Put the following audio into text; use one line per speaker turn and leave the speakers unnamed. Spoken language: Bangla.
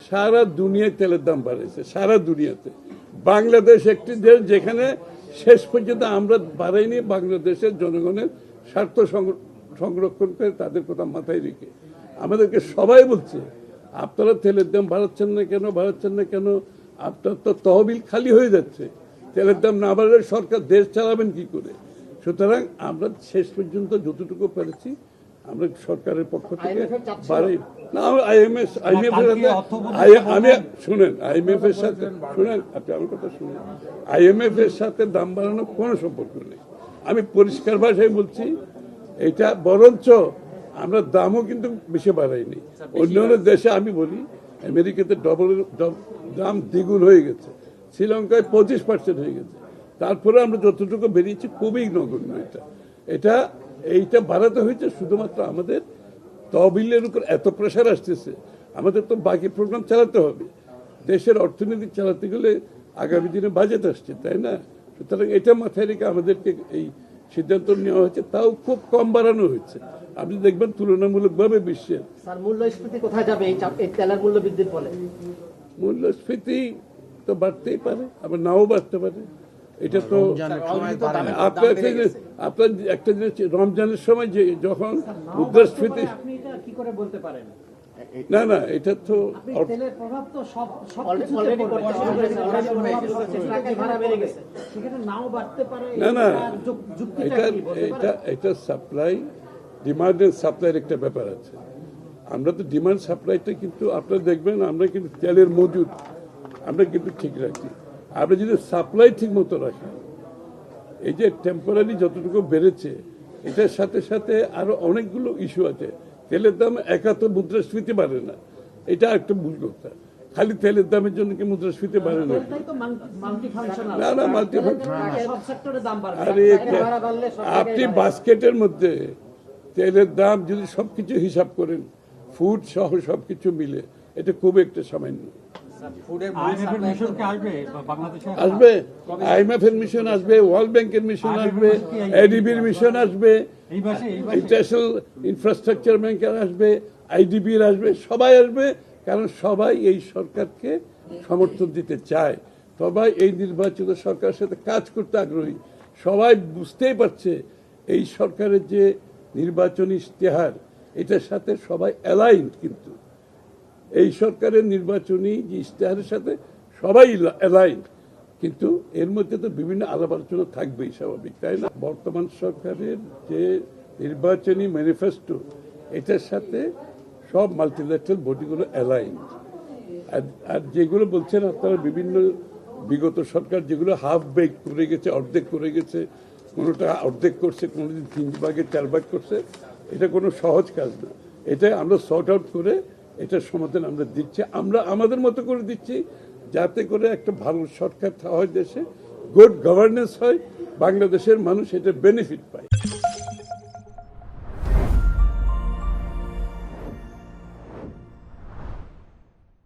সারা দুনিয়ায় তেলের দাম বাড়েছে, সারা দুনিয়াতে। বাংলাদেশ একটি দেশ যেখানে শেষ পর্যন্ত আমরা বাড়াইনি, বাংলাদেশের জনগণের স্বার্থ সংরক্ষণ করে তাদের কথা মাথায় রেখে আমাদেরকে সবাই বলছে আপনারা তেলের দাম বাড়াচ্ছেন না কেন, আপনার তো তহবিল খালি হয়ে যাচ্ছে, তেলের দাম না বাড়লে সরকার দেশ চালাবেন কি করে। সুতরাং আমরা শেষ পর্যন্ত যতটুকু পেরেছি আমরা সরকারের পক্ষ থেকে বাড়াই না। আইএমএফ এর সাথে আপনি আমার কথা শুনেন, আইএমএফ এর সাথে দাম বাড়ানোর কোনো সম্পর্ক নেই। আমি পরিষ্কার ভাষায় বলছি, এটা বরঞ্চ আমরা দামও কিন্তু বেশি বাড়াইনি। অন্যান্য দেশে আমি বলি আমেরিকাতে দাম দ্বিগুণ হয়ে গেছে, শ্রীলঙ্কায় 25% হয়ে গেছে, তারপরে আমরা যতটুকু বেরিয়েছি খুবই নগণ্য। এইটা বাড়াতে হয়েছে শুধুমাত্র আমাদের তহবিলের উপর এত প্রেশার আসতেছে। আমাদের তো বাকি প্রোগ্রাম চালাতে হবে, দেশের অর্থনীতি চালাতে গেলে আগামী দিনে বাজেট আসছে, তাই না? সুতরাং এটা মাথায় রেখে আমাদেরকে এই সিদ্ধান্ত নেওয়া হয়েছে, তাও খুব কম বাড়ানো হয়েছে। আপনি দেখবেন তুলনামূলকভাবে বিশ্বের
মূল্যস্ফীতি কোথায় যাবে এই তেলের মূল্য বৃদ্ধির ফলে?
মূল্যস্ফীতি তো বাড়তেই পারে, আবার নাও বাড়তে পারে। এটা তো আপনার একটা জিনিস, রমজানের সময় যে যখন মুদ্রাস্ফীতি,
কি করে বলতে পারেন?
না এটা তো
তেলের প্রভাব তো সব নাও বাড়তে পারে।
না এটা সাপ্লাই, ডিমান্ড এন্ড সাপ্লাইয়ের একটা ব্যাপার আছে। আমরা তো ডিমান্ড সাপ্লাইটা কিন্তু আপনারা দেখবেন আমরা কিন্তু তেলের মজুদ আমরা কিন্তু ঠিক রাখি। আমরা যদি সাপ্লাই ঠিক মতো রাখি, এই যে টেম্পোরারি যতটুকু বেড়েছে এটার সাথে সাথে আরো অনেকগুলো ইস্যু আছে। তেলের দাম একা তো মুদ্রাস্ফীতি বাড়ে না, এটা একটা ভুল কথা। খালি তেলের দামের জন্য কি মুদ্রাস্ফীতি বাড়ে না? না আরে আপনি বাস্কেটের মধ্যে তেলের দাম যদি সবকিছু হিসাব করেন, ফুড সহ সবকিছু মিলে, এটা খুব একটা সামান্য। আসবে আইএমএফ এর মিশন আসবে, ওয়ার্ল্ড ব্যাংকের মিশন আসবে, এডিবির মিশন আসবে, ইন্টারন্যাশনাল ইনফ্রাস্ট্রাকচার ব্যাংকের আসবে, আইডিবির আসবে, সবাই আসবে। কারণ সবাই এই সরকারকে সমর্থন দিতে চায়, সবাই এই নির্বাচিত সরকারের সাথে কাজ করতে আগ্রহী। সবাই বুঝতেই পারছে এই সরকারের যে নির্বাচনী ইশতেহার, এটার সাথে সবাই অ্যালাইন। কিন্তু এই সরকারের নির্বাচনী যে ইশতেহারের সাথে সবাই অ্যালাইন, কিন্তু এর মধ্যে তো বিভিন্ন আলাপ আলোচনা থাকবেই, স্বাভাবিক, তাই না? বর্তমান সরকারের যে নির্বাচনী ম্যানিফেস্টো, এটার সাথে সব মাল্টিল্যাটারাল বডিগুলো অ্যালাইন। আর যেগুলো বলছেন আপনারা, বিভিন্ন বিগত সরকার যেগুলো হাফ বেক করে গেছে, অর্ধেক করে গেছে, কোনোটা অর্ধেক করছে, কোনোদিন 3 ভাগে 4 ভাগ করছে, এটা কোনো সহজ কাজ না। এটা আমরা সর্ট আউট করে এটার সমাধান আমরা দিচ্ছি, আমরা আমাদের মতো করে দিচ্ছি, যাতে করে একটা ভালো সরকার হয়, দেশে গুড গভর্নেন্স হয়, বাংলাদেশের মানুষ এটা বেনিফিট পায়।